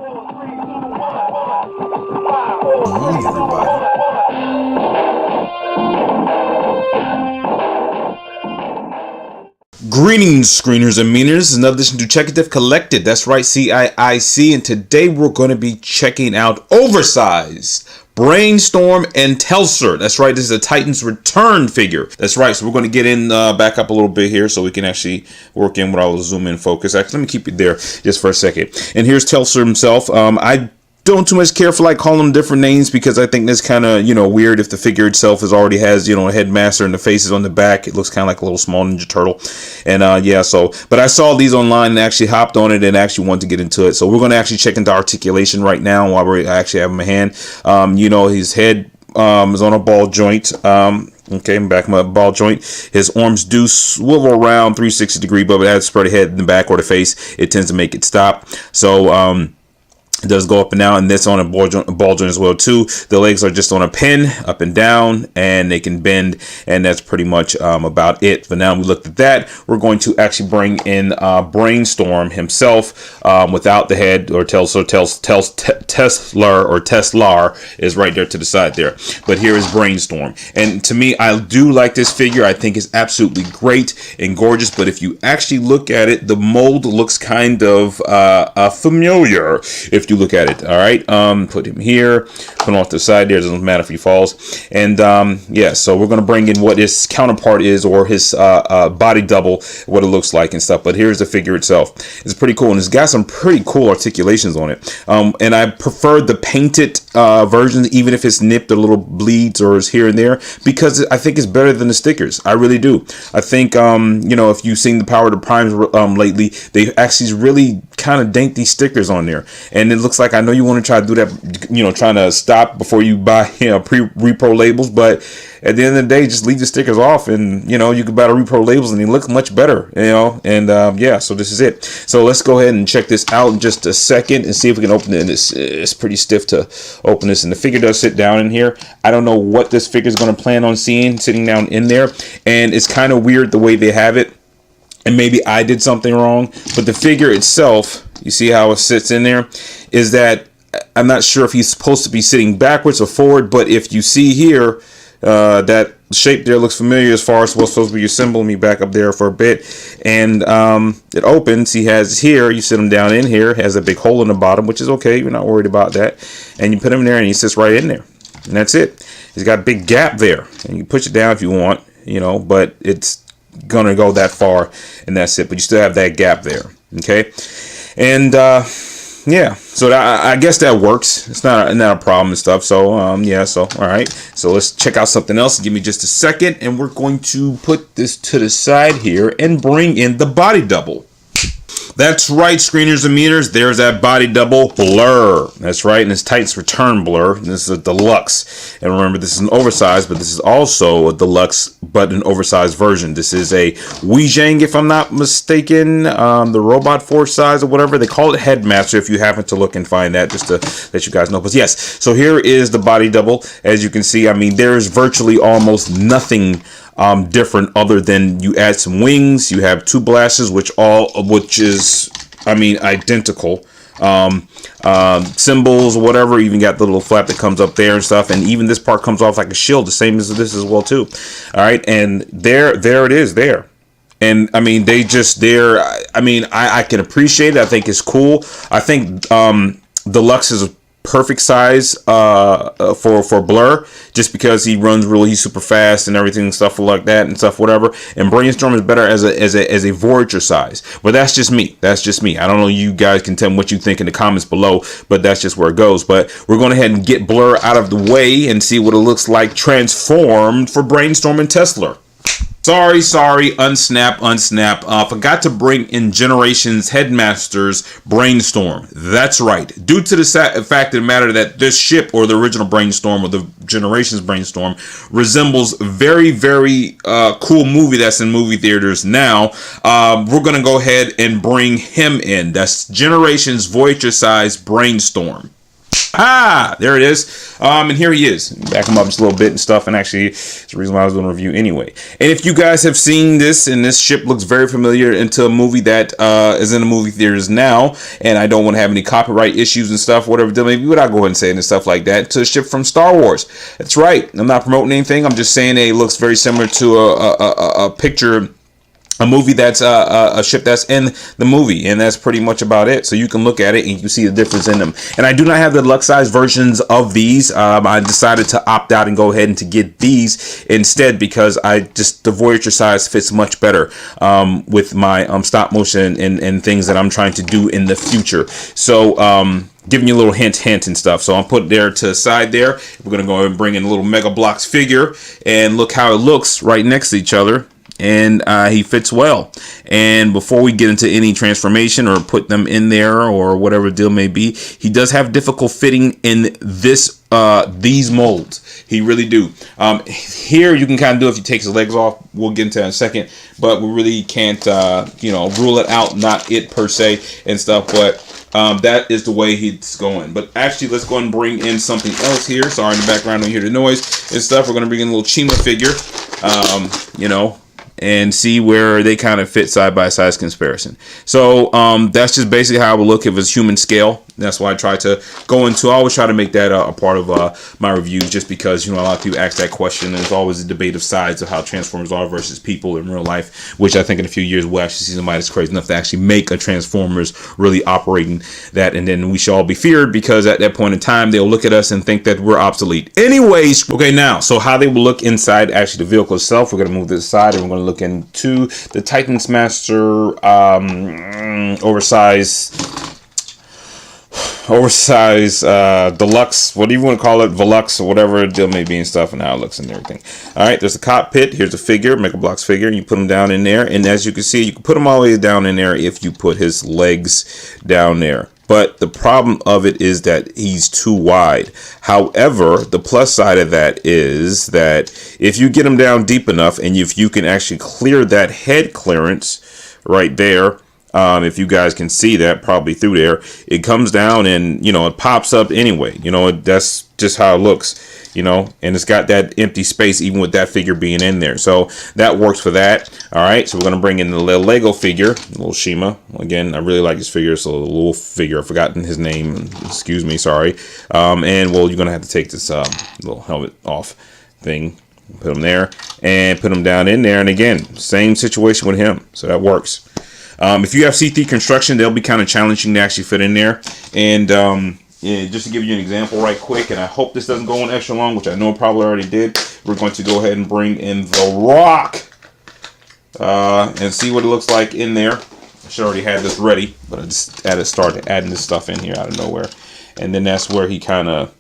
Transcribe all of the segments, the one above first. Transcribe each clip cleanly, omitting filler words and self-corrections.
Morning, everybody. Greetings, screeners and meaners. Another edition to Check It If Collected. That's right, CiiC. And today we're going to be checking out Oversized, Brainstorm, and Telsor. That's right, this is a Titan's Return figure. That's right, so we're going to get in, back up a little bit here so we can actually work in what I will zoom in focus. Actually, let me keep it there just for a second. And here's Telsor himself. I don't too much care for like calling them different names because I think that's kind of, weird if the figure itself already has, a headmaster and the faces on the back. It looks kind of like a little small Ninja Turtle. And but I saw these online and actually hopped on it and actually wanted to get into it. So we're going to actually check into articulation right now while I actually have my hand. His head is on a ball joint. Okay, I'm back my ball joint. His arms do swivel around 360 degree, but it has spread ahead in the back or the face. It tends to make it stop. So, it does go up and down, and that's on a ball joint as well too. The legs are just on a pin, up and down, and they can bend, and that's pretty much about it. But now we looked at that, we're going to actually bring in Brainstorm himself without the head, or Tesla or Teslar is right there to the side there. But here is Brainstorm, and to me, I do like this figure. I think it's absolutely great and gorgeous. But if you actually look at it, the mold looks kind of familiar. If you look at it, all right, put him here, put him off the side there, doesn't matter if he falls. And so we're going to bring in what his counterpart is, or his body double, what it looks like and stuff. But here's the figure itself. It's pretty cool, and it's got some pretty cool articulations on it, and I prefer the painted version, even if it's nipped a little bleeds or is here and there, because I think it's better than the stickers. I really do. I think if you've seen the Power of the Primes lately, they actually really kind of dank these stickers on there, and it looks like, I know you want to try to do that, trying to stop before you buy pre-repro labels, but at the end of the day, just leave the stickers off, and you can buy the repro labels and they look much better, so this is it. So let's go ahead and check this out in just a second and see if we can open it. And it's pretty stiff to open this, and the figure does sit down in here. I don't know what this figure is going to plan on sitting down in there, and it's kind of weird the way they have it, and maybe I did something wrong, but the figure itself, you see how it sits in there, is that I'm not sure if he's supposed to be sitting backwards or forward, but if you see here, that shape there looks familiar as far as what's supposed to be your symbol. Let me back up there for a bit, and it opens. He has here, you sit him down in here, has a big hole in the bottom, which is okay, you're not worried about that, and you put him in there and he sits right in there, and that's it. He's got a big gap there, and you push it down if you want, but it's gonna go that far, and that's it. But you still have that gap there, okay? And so I guess that works. It's not a problem and stuff. So so all right, so let's check out something else. Give me just a second, and we're going to put this to the side here and bring in the body double. That's right, screeners and meters. There's that body double, Blur. That's right, and it's Titan's Return Blur. This is a deluxe, and remember, this is an oversized, but this is also a deluxe, but an oversized version. This is a Weijing, if I'm not mistaken, the robot force size or whatever they call it, Headmaster. If you happen to look and find that, just to let you guys know. But yes, so here is the body double. As you can see, I mean, there's virtually almost nothing different other than you add some wings. You have two blasters, which is identical. Symbols or whatever. You even got the little flap that comes up there and stuff, and even this part comes off like a shield, the same as this as well too. All right, and there it is there. And I mean, I can appreciate it. I think it's cool. I think Deluxe is a perfect size for Blur, just because he's super fast and everything and stuff like that and stuff, whatever. And Brainstorm is better as a Voyager size, but that's just me. I don't know, you guys can tell me what you think in the comments below, but that's just where it goes. But we're going ahead and get Blur out of the way and see what it looks like transformed for Brainstorm and Tesla. Sorry, unsnap. Forgot to bring in Generations Headmaster's Brainstorm. That's right. Due to the fact of the matter that this ship, or the original Brainstorm, or the Generations Brainstorm, resembles very, very cool movie that's in movie theaters now, we're going to go ahead and bring him in. That's Generations Voyager size Brainstorm. Ah, there it is. And here he is. Back him up just a little bit and stuff. And actually, it's the reason why I was doing a review anyway. And if you guys have seen this, and this ship looks very familiar into a movie that is in the movie theaters now, and I don't want to have any copyright issues and stuff, whatever, maybe would I go ahead and say it and stuff like that, to a ship from Star Wars. That's right. I'm not promoting anything. I'm just saying it looks very similar to a picture, a movie that's a ship that's in the movie, and that's pretty much about it. So you can look at it and you can see the difference in them. And I do not have the deluxe size versions of these. I decided to opt out and go ahead and to get these instead, because the Voyager size fits much better with my stop motion and things that I'm trying to do in the future. So giving you a little hint and stuff. So I'll put it there to the side there. We're gonna go ahead and bring in a little Mega Bloks figure and look how it looks right next to each other. And he fits well. And before we get into any transformation or put them in there or whatever the deal may be, he does have difficult fitting in these molds. He really do. Here you can kind of do it if he takes his legs off. We'll get into that in a second, but we really can't rule it out, not it per se and stuff, but that is the way he's going. But actually, let's go and bring in something else here. Sorry in the background, don't hear the noise and stuff. We're going to bring in a little CiiC figure, and see where they kind of fit side by side comparison. So that's just basically how I would look if it's human scale. That's why I try to go into. I always try to make that a part of my reviews, just because a lot of people ask that question, and there's always a debate of sides of how Transformers are versus people in real life. Which I think in a few years we'll actually see somebody that's crazy enough to actually make a Transformers really operating that, and then we should all be feared, because at that point in time they'll look at us and think that we're obsolete. Anyways, okay, now so how they will look inside actually the vehicle itself. We're going to move this aside and we're going to look into the Titans Master oversized deluxe, what do you want to call it, Velux or whatever it may be and stuff, and how it looks and everything. All right, there's the cockpit. Here's a figure, Mega Bloks figure, and you put him down in there, and as you can see, you can put him all the way down in there if you put his legs down there. But the problem of it is that he's too wide. However, the plus side of that is that if you get him down deep enough, and if you can actually clear that head clearance right there, if you guys can see that probably through there, it comes down and it pops up anyway. That's just how it looks. And it's got that empty space even with that figure being in there, so that works for that. All right, so we're going to bring in the little Lego figure, little CiiC. Again, I really like his figure. It's a little figure, I've forgotten his name, excuse me, sorry. And well, you're going to have to take this little helmet off thing, put him there and put him down in there, and again, same situation with him, so that works. If you have C3 construction, they'll be kind of challenging to actually fit in there. And yeah, just to give you an example right quick, and I hope this doesn't go on extra long, which I know it probably already did, we're going to go ahead and bring in the Rock and see what it looks like in there. I should already have this ready, but I just started adding this stuff in here out of nowhere. And then that's where he kind of,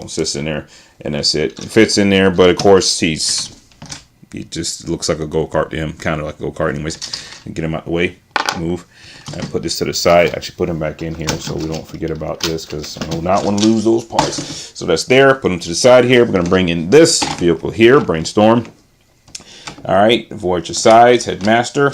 sits in there, and that's it. It fits in there, but of course, he just looks like a go-kart to him, kind of like a go-kart anyways. Get him out the way. Move and put this to the side. Actually put him back in here so we don't forget about this, because I do not want to lose those parts. So that's there. Put them to the side here. We're going to bring in this vehicle here, Brainstorm. All right, Voyager sides, Headmaster.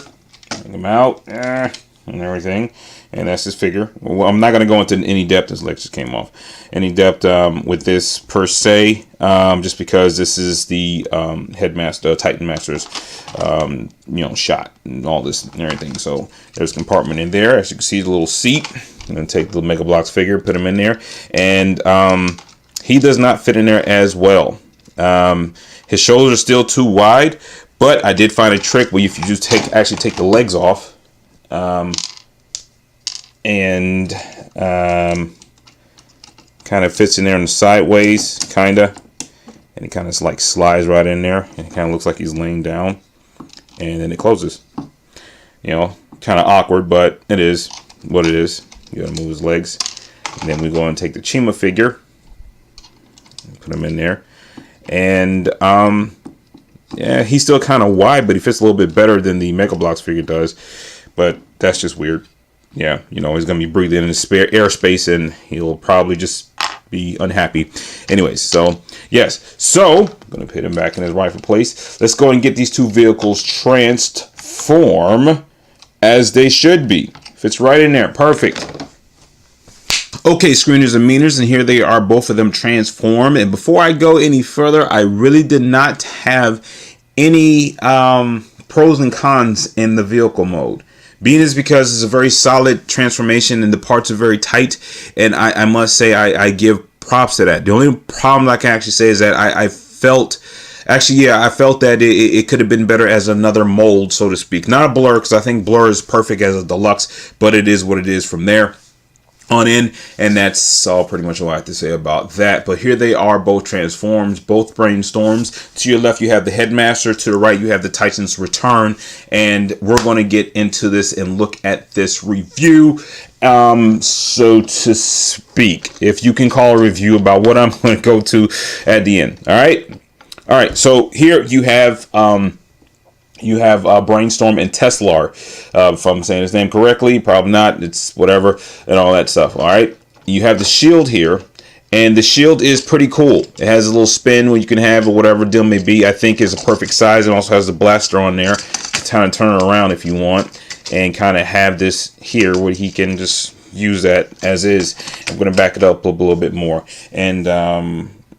Bring him out and everything. And that's his figure. Well, I'm not going to go into any depth. His legs just came off. Any depth with this per se, just because this is the Headmaster, Titan Master's, shot and all this and everything. So there's a compartment in there. As you can see, the little seat. I'm going to take the Mega Bloks figure, put him in there, and he does not fit in there as well. His shoulders are still too wide, but I did find a trick where if you just actually take the legs off. And kind of fits in there in the sideways, kind of, and it kind of like slides right in there, and it kind of looks like he's laying down, and then it closes. Kind of awkward, but it is what it is. You gotta move his legs, and then we go and take the CiiC figure, put him in there, and yeah, he's still kind of wide, but he fits a little bit better than the Mega Bloks figure does, but that's just weird. Yeah, he's going to be breathing in spare airspace, and he'll probably just be unhappy. Anyways, so, yes. So, I'm going to put him back in his rightful place. Let's go and get these two vehicles transform as they should be. Fits right in there. Perfect. Okay, screeners and meaners, and here they are, both of them transformed. And before I go any further, I really did not have any pros and cons in the vehicle mode. Being is because it's a very solid transformation and the parts are very tight, and I must say I give props to that. The only problem I can actually say is that I felt that it could have been better as another mold, so to speak. Not a blur, because I think blur is perfect as a deluxe, but it is what it is from there on in, and that's all pretty much all I have to say about that. But here they are, both transforms, both Brainstorms. To your left you have the Headmaster, to the right you have the Titan's Return, and we're going to get into this and look at this review, so to speak, if you can call a review about what I'm going to go to at the end. All right, so here you have Brainstorm and Teslar, if I'm saying his name correctly. Probably not, it's whatever, and all that stuff. All right, you have the shield here, and the shield is pretty cool. It has a little spin where you can have, or whatever deal may be. I think is a perfect size. It also has the blaster on there to kind of turn it around if you want, and kind of have this here where he can just use that as is. I'm going to back it up a little bit more, and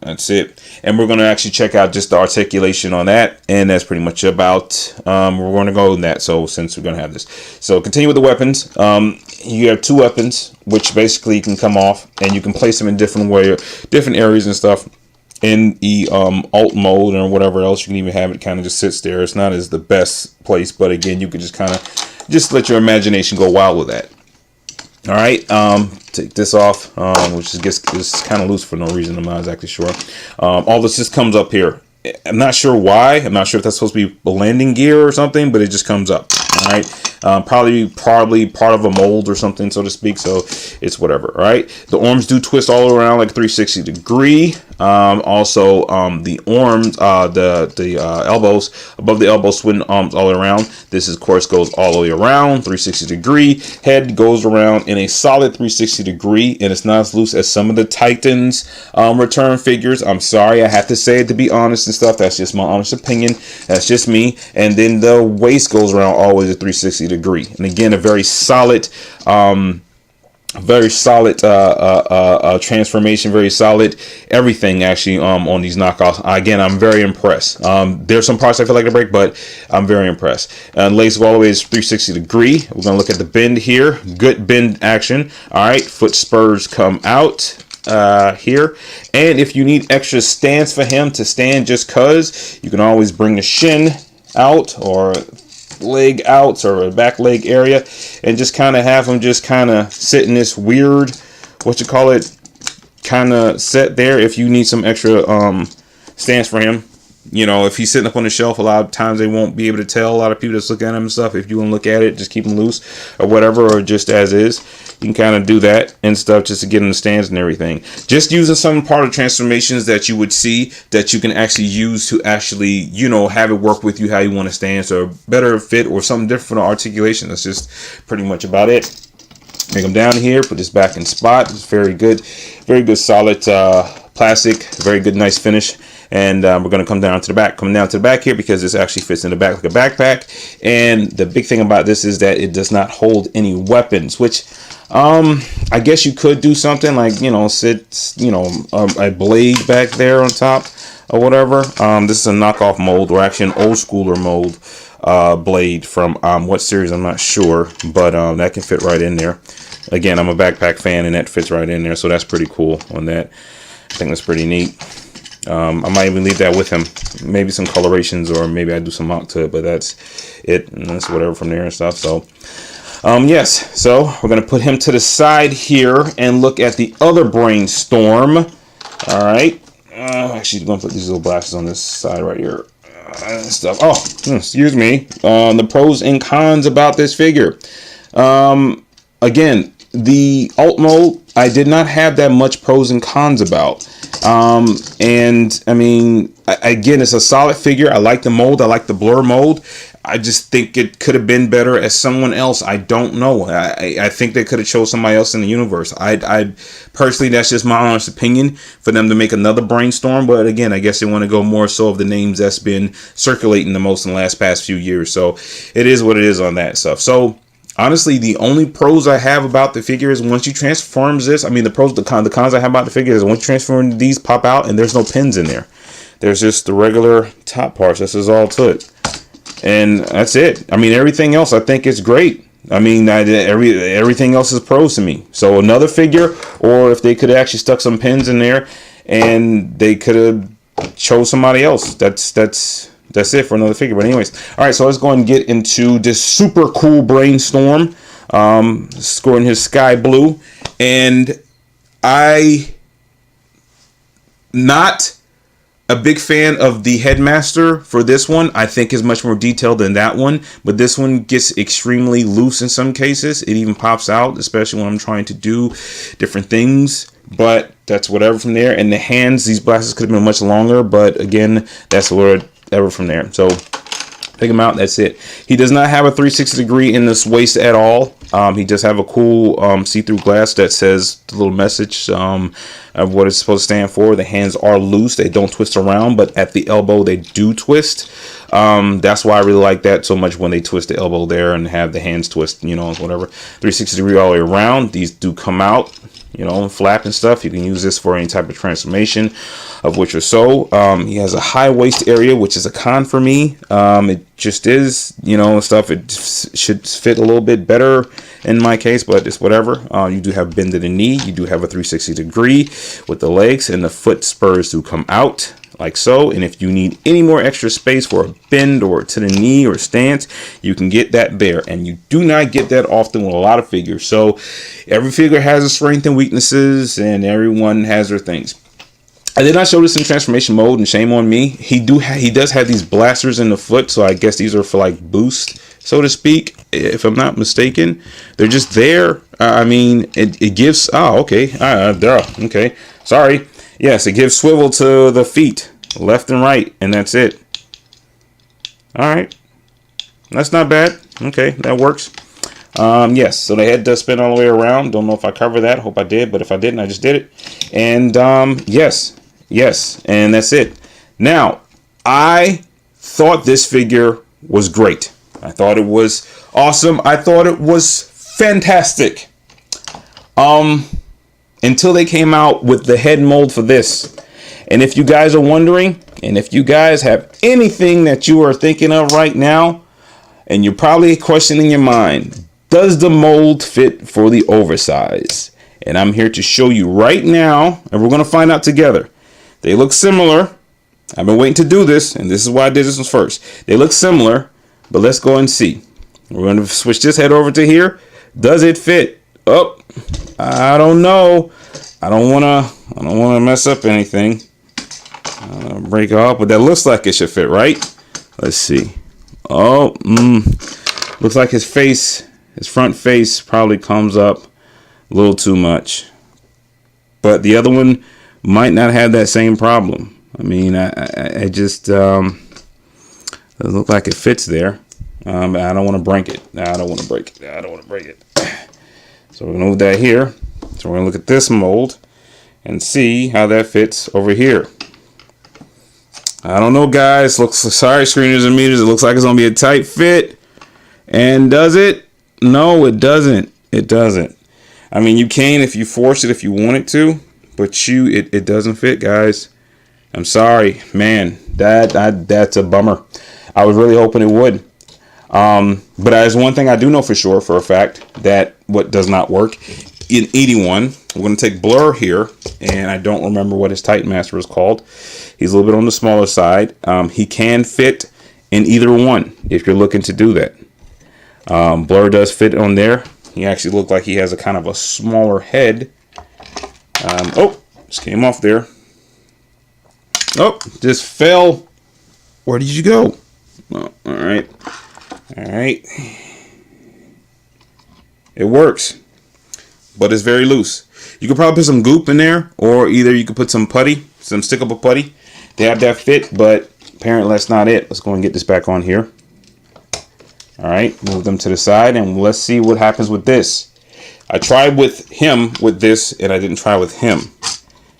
that's it. And we're going to actually check out just the articulation on that, and that's pretty much about we're going to go in that. So since we're going to have this, so continue with the weapons. You have two weapons which basically can come off, and you can place them in different areas and stuff in the alt mode or whatever else. You can even have it kind of just sits there. It's not as the best place, but again, you could just kind of just let your imagination go wild with that. All right, take this off, which is kind of loose for no reason. I'm not exactly sure. All this just comes up here. I'm not sure why. I'm not sure if that's supposed to be a landing gear or something, but it just comes up. All right, probably part of a mold or something, so to speak. So it's whatever. All right, the arms do twist all around like 360 degree. Also, the arms, the elbows, above the elbow, swing arms all around. This, of course, goes all the way around 360 degree. Head goes around in a solid 360 degree, and it's not as loose as some of the Titans return figures. I'm sorry, I have to say it to be honest and stuff. That's just my honest opinion. That's just me. And then the waist goes around always at 360 degree, and again, a very solid transformation, very solid everything actually on these knockoffs. Again, I'm very impressed. There's some parts I feel like to break, but I'm very impressed. Legs go all the way is 360 degree. We're gonna look at the bend here. Good bend action. All right, foot spurs come out here, and if you need extra stance for him to stand just cause, you can always bring the shin out or leg out or back leg area, and just kind of have him just kind of sit in this weird, kind of set there if you need some extra stance for him. You know, if he's sitting up on the shelf, a lot of times they won't be able to tell. A lot of people just look at him and stuff. If you want to look at it, just keep him loose or whatever, or just as is. You can kind of do that and stuff just to get in the stands and everything. Just using some part of transformations that you would see that you can actually use to actually, you know, have it work with you how you want to stand, so better fit or something different articulation. That's just pretty much about it. Bring them down here, put this back in spot. It's very good solid plastic, very good, nice finish. And we're going to come down to the back. Coming down to the back here because this actually fits in the back like a backpack. And the big thing about this is that it does not hold any weapons, which I guess you could do something like, you know, a blade back there on top or whatever. This is a knockoff mold, or actually an old schooler mold blade from what series, I'm not sure, but that can fit right in there. Again, I'm a backpack fan, and that fits right in there, so that's pretty cool on that. I think that's pretty neat. I might even leave that with him, maybe some colorations, or maybe I do some mock to it, but that's it, and that's whatever from there and stuff. So yes, so we're going to put him to the side here and look at the other Brainstorm. All right, actually, I'm going to put these little blasters on this side right here and stuff. Oh, excuse me. The pros and cons about this figure. Again, the alt mode, I did not have that much pros and cons about. And I mean, again, it's a solid figure. I like the mold. I like the blur mold. I just think it could have been better as someone else. I don't know. I think they could have chose somebody else in the universe. I personally, that's just my honest opinion, for them to make another Brainstorm. But again, I guess they want to go more so of the names that's been circulating the most in the past few years. So it is what it is on that stuff. So Honestly, the only pros I have about the figure is once you transform this, I mean, the cons I have about the figure is once you transform these pop out and there's no pins in there. There's just the regular top parts. This is all to it. And that's it. I mean, everything else I think is great. I mean, everything else is pros to me. So another figure, or if they could have actually stuck some pins in there and they could have chose somebody else. That's it for another figure. But anyways, all right, so let's go and get into this super cool Brainstorm, scoring his sky blue. And not a big fan of the headmaster for this one. I think is much more detailed than that one, but this one gets extremely loose in some cases. It even pops out, especially when I'm trying to do different things, but that's whatever from there. And the hands, these blasters could have been much longer, but again, that's whatever from there. So pick him out. That's it. He does not have a 360 degree in this waist at all. He does have a cool see-through glass that says the little message of what it's supposed to stand for. The hands are loose. They don't twist around, but at the elbow they do twist. That's why I really like that so much when they twist the elbow there and have the hands twist, you know, whatever. 360 degree all the way around. These do come out, you know, and flap and stuff. You can use this for any type of transformation of which or so. He has a high waist area, which is a con for me. It just is, you know, stuff. It should fit a little bit better in my case, but it's whatever. You do have bend to the knee. You do have a 360 degree with the legs, and the foot spurs do come out like so. And if you need any more extra space for a bend or to the knee or stance, you can get that there, and you do not get that often with a lot of figures. So every figure has its strengths and weaknesses, and everyone has their things. I did not show this in transformation mode, and shame on me. He does have these blasters in the foot, so I guess these are for like boost, so to speak, if I'm not mistaken. They're just there. I mean, it gives, oh, okay, there, okay, sorry. Yes, it gives swivel to the feet, left and right, and that's it. All right, that's not bad. Okay, that works. Yes, so the head does spin all the way around. Don't know if I covered that. Hope I did, but if I didn't, I just did it. And yes, and that's it. Now, I thought this figure was great. I thought it was awesome. I thought it was fantastic. Until they came out with the head mold for this. And if you guys are wondering, and if you guys have anything that you are thinking of right now, and you're probably questioning your mind, does the mold fit for the oversize? And I'm here to show you right now, and we're going to find out together. They look similar. I've been waiting to do this, and this is why I did this one first. They look similar, but let's go and see. We're going to switch this head over to here. Does it fit? Oh, I don't know. I don't want to mess up anything. Break off, but that looks like it should fit, right? Let's see. Oh, looks like his face, his front face probably comes up a little too much. But the other one might not have that same problem. I mean, I just it looks like it fits there. But I don't want to break it. I don't want to break it. I don't want to break it. So we're going to move that here. So we're going to look at this mold and see how that fits over here. I don't know, guys. Sorry, screeners and meters. It looks like it's going to be a tight fit. And does it? No, it doesn't. It doesn't. I mean, you can if you force it if you want it to, but it doesn't fit, guys. I'm sorry, man. That's a bummer. I was really hoping it would. But there's one thing I do know for sure, for a fact, that what does not work in 81. We're going to take Blur here, and I don't remember what his Titan Master is called. He's a little bit on the smaller side. He can fit in either one if you're looking to do that. Blur does fit on there. He actually looked like he has a kind of a smaller head. Oh, just came off there. Oh, just fell. Where did you go? Oh, all right. All right. It works, but it's very loose. You could probably put some goop in there, or either you could put some putty, some stickable putty. They have that fit, but apparently that's not it. Let's go and get this back on here. All right, move them to the side, and let's see what happens with this. I tried with him with this, and I didn't try with him,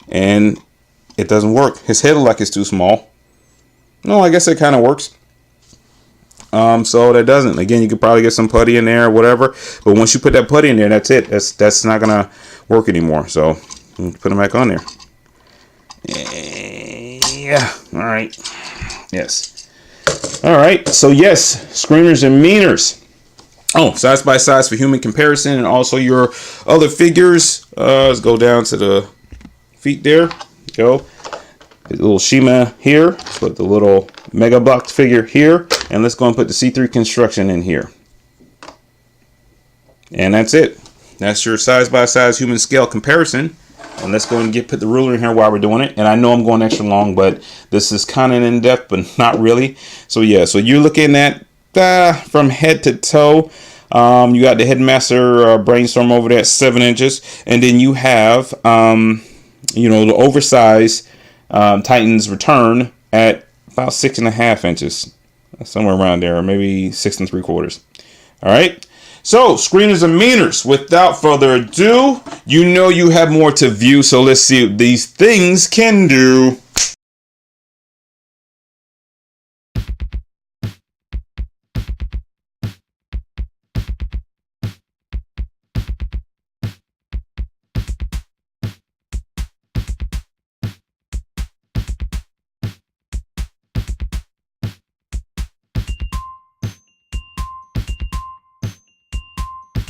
and it doesn't work. His head looks like it's too small. No, I guess it kind of works. So that doesn't. Again, you could probably get some putty in there or whatever. But once you put that putty in there, that's it. That's not gonna work anymore. So put them back on there. Yeah. All right. Yes. All right. So yes, screeners and meaners. Oh, size by size for human comparison, and also your other figures. Let's go down to the feet there. Go. A little Shima here. Let's put the little Mega Block figure here. And let's go and put the C3 construction in here. And that's it. That's your size by size human scale comparison. And let's go and put the ruler in here while we're doing it. And I know I'm going extra long, but this is kind of in depth, but not really. So yeah, so you're looking at from head to toe. You got the Headmaster Brainstorm over there at 7 inches. And then you have, the oversized Titan's Return at about 6.5 inches, somewhere around there, or maybe 6 3/4. All right. So screeners and meaners. Without further ado, you have more to view. So let's see what these things can do.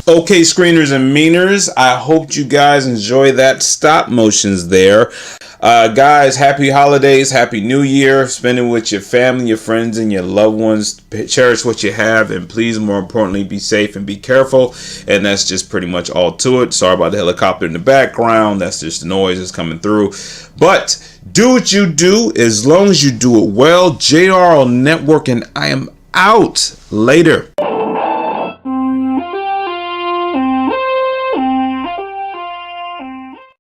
Okay, screeners and meaners, I hope you guys enjoy that stop motions there. Guys, happy holidays, happy new year, spending with your family, your friends, and your loved ones. Cherish what you have, and please, more importantly, be safe and be careful. And that's just pretty much all to it. Sorry about the helicopter in the background. That's just the noise that's coming through. But do what you do, as long as you do it well. JRL Network, and I am out. Later.